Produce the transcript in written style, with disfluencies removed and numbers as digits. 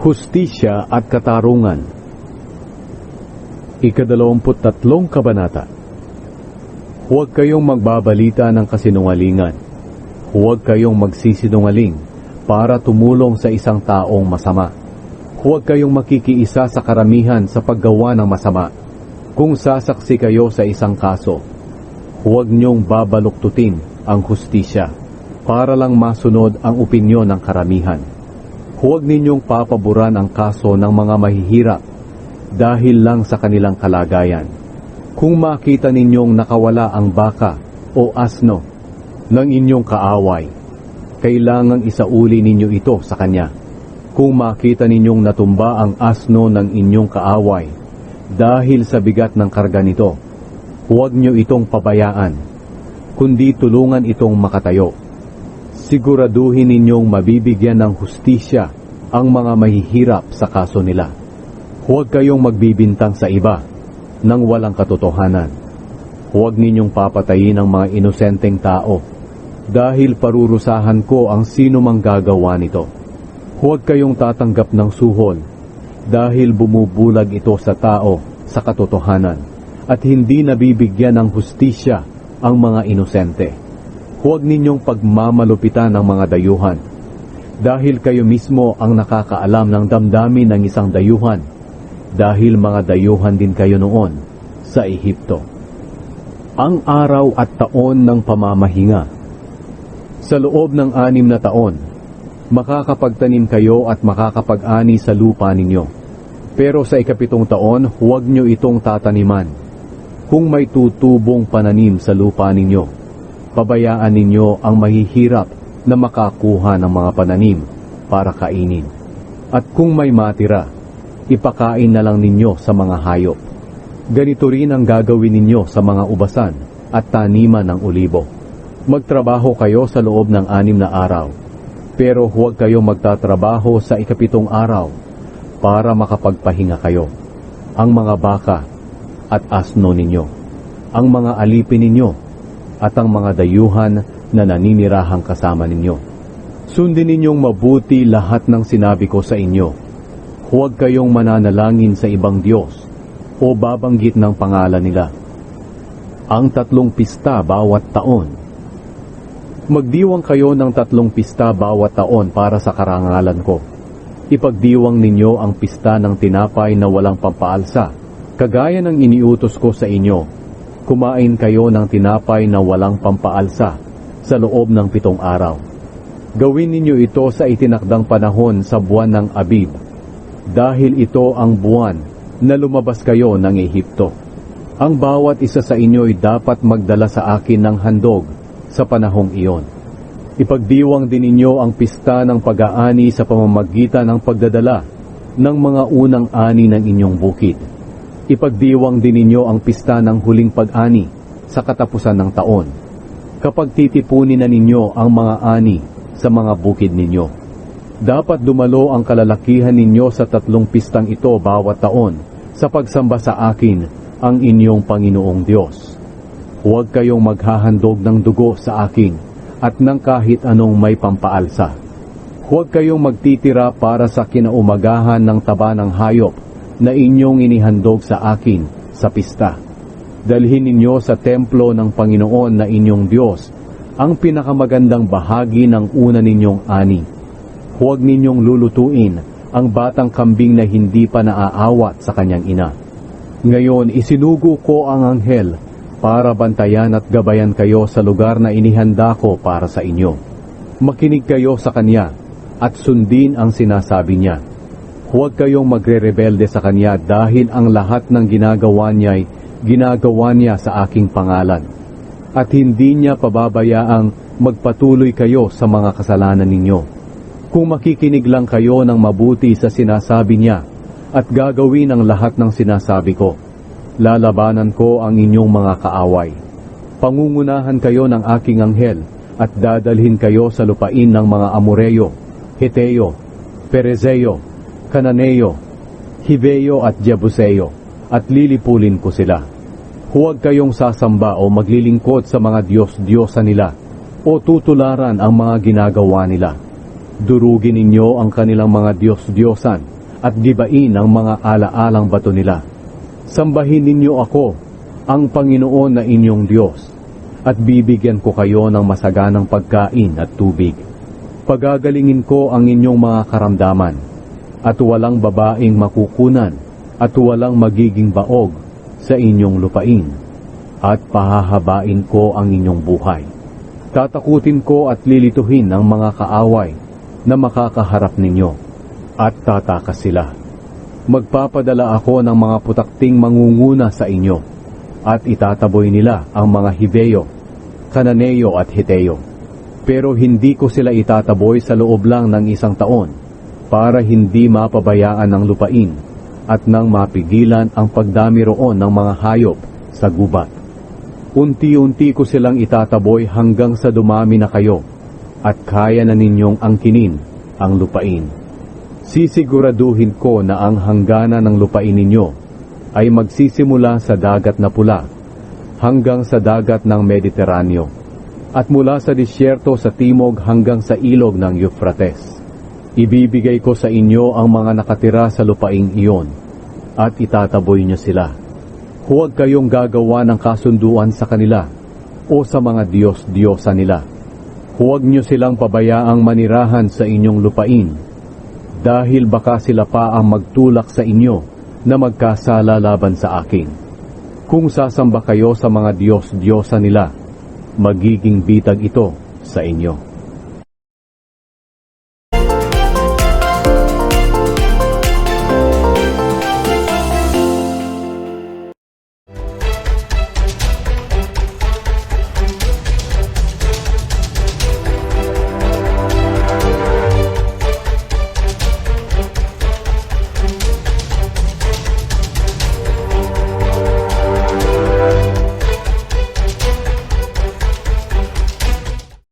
Hustisya at Katarungan. Ika-23 Kabanata. Huwag kayong magbabalita ng kasinungalingan. Huwag kayong magsisinungaling para tumulong sa isang taong masama. Huwag kayong makikiisa sa karamihan sa paggawa ng masama. Kung sasaksi kayo sa isang kaso, huwag niyong babaluktutin ang hustisya para lang masunod ang opinyon ng karamihan. Huwag ninyong papaboran ang kaso ng mga mahihirap dahil lang sa kanilang kalagayan. Kung makita ninyong nakawala ang baka o asno ng inyong kaaway, kailangang isauli ninyo ito sa kanya. Kung makita ninyong natumba ang asno ng inyong kaaway dahil sa bigat ng karga nito, huwag nyo itong pabayaan, kundi tulungan itong makatayo. Siguraduhin ninyong mabibigyan ng hustisya ang mga mahihirap sa kaso nila. Huwag kayong magbibintang sa iba nang walang katotohanan. Huwag ninyong papatayin ang mga inosenteng tao dahil parurusahan ko ang sino mang gagawa nito. Huwag kayong tatanggap ng suhol dahil bumubulag ito sa tao sa katotohanan at hindi nabibigyan ng hustisya ang mga inosente. Huwag ninyong pagmamalupitan ng mga dayuhan dahil kayo mismo ang nakakaalam ng damdamin ng isang dayuhan dahil mga dayuhan din kayo noon sa Ehipto. Ang araw at taon ng pamamahinga. Sa loob ng 6 na taon, makakapagtanim kayo at makakapag-ani sa lupa ninyo. Pero sa ika-7 taon, huwag nyo itong tataniman. Kung may tutubong pananim sa lupa ninyo, pabayaan ninyo ang mahihirap na makakuha ng mga pananim para kainin. At kung may matira, ipakain na lang ninyo sa mga hayop. Ganito rin ang gagawin ninyo sa mga ubasan at taniman ng olibo. Magtrabaho kayo sa loob ng 6 na araw, pero huwag kayong magtatrabaho sa ika-7 araw para makapagpahinga kayo. Ang mga baka at asno ninyo, ang mga alipin ninyo, at ang mga dayuhan na naninirahang kasama ninyo. Sundin ninyong mabuti lahat ng sinabi ko sa inyo. Huwag kayong mananalangin sa ibang Diyos o babanggit ng pangalan nila. Ang 3 pista bawat taon. Magdiwang kayo ng 3 pista bawat taon para sa karangalan ko. Ipagdiwang ninyo ang pista ng tinapay na walang pampaalsa, kagaya ng iniutos ko sa inyo. Kumain kayo ng tinapay na walang pampaalsa sa loob ng 7 araw. Gawin ninyo ito sa itinakdang panahon sa buwan ng Abib, dahil ito ang buwan na lumabas kayo ng Ehipto. Ang bawat isa sa inyo ay dapat magdala sa akin ng handog sa panahong iyon. Ipagdiwang din ninyo ang pista ng pag-aani sa pamamagitan ng pagdadala ng mga unang ani ng inyong bukid. Ipagdiwang din ninyo ang pista ng huling pag-ani sa katapusan ng taon, kapag titipunin na ninyo ang mga ani sa mga bukid ninyo. Dapat dumalo ang kalalakihan ninyo sa 3 pistang ito bawat taon sa pagsamba sa akin, ang inyong Panginoong Diyos. Huwag kayong maghahandog ng dugo sa akin at ng kahit anong may pampaalsa. Huwag kayong magtitira para sa kinaumagahan ng taba ng hayop na inyong inihandog sa akin sa pista. Dalhin ninyo sa templo ng Panginoon na inyong Diyos ang pinakamagandang bahagi ng una ninyong ani. Huwag ninyong lulutuin ang batang kambing na hindi pa naaawat sa kanyang ina. Ngayon isinugo ko ang anghel para bantayan at gabayan kayo sa lugar na inihanda ko para sa inyo. Makinig kayo sa kanya at sundin ang sinasabi niya. Huwag kayong magre-rebelde sa kanya dahil ang lahat ng ginagawa niya ay ginagawa niya sa aking pangalan. At hindi niya pababayaang magpatuloy kayo sa mga kasalanan ninyo. Kung makikinig lang kayo ng mabuti sa sinasabi niya at gagawin ang lahat ng sinasabi ko, lalabanan ko ang inyong mga kaaway. Pangungunahan kayo ng aking anghel at dadalhin kayo sa lupain ng mga Amoreo, Heteo, Perezeo, Kananeo, Hiveo at Jebuseo, at lilipulin ko sila. Huwag kayong sasamba o maglilingkod sa mga Diyos-Diyosa nila o tutularan ang mga ginagawa nila. Durugin ninyo ang kanilang mga Diyos-Diyosan at gibain ang mga alaalang bato nila. Sambahin ninyo ako, ang Panginoon na inyong Diyos, at bibigyan ko kayo ng masaganang pagkain at tubig. Pagagalingin ko ang inyong mga karamdaman, at walang babaeng makukunan, at walang magiging baog sa inyong lupain, at pahahabain ko ang inyong buhay. Tatakutin ko at lilituhin ang mga kaaway na makakaharap ninyo, at tatakas sila. Magpapadala ako ng mga putakting mangunguna sa inyo, at itataboy nila ang mga Hibeo, Kananeo at Heteo. Pero hindi ko sila itataboy sa loob lang ng 1 taon, para hindi mapabayaan ang lupain, at nang mapigilan ang pagdami roon ng mga hayop sa gubat. Unti-unti ko silang itataboy hanggang sa dumami na kayo, at kaya na ninyong angkinin ang lupain. Sisiguraduhin ko na ang hangganan ng lupain ninyo ay magsisimula sa dagat na pula hanggang sa dagat ng Mediteraneo, at mula sa disyerto sa timog hanggang sa ilog ng Euphrates. Ibibigay ko sa inyo ang mga nakatira sa lupaing iyon, at itataboy niyo sila. Huwag kayong gagawa ng kasunduan sa kanila o sa mga Diyos-Diyosa nila. Huwag niyo silang pabayaang manirahan sa inyong lupain, dahil baka sila pa ang magtulak sa inyo na magkasala laban sa akin. Kung sasamba kayo sa mga Diyos-Diyosa nila, magiging bitag ito sa inyo.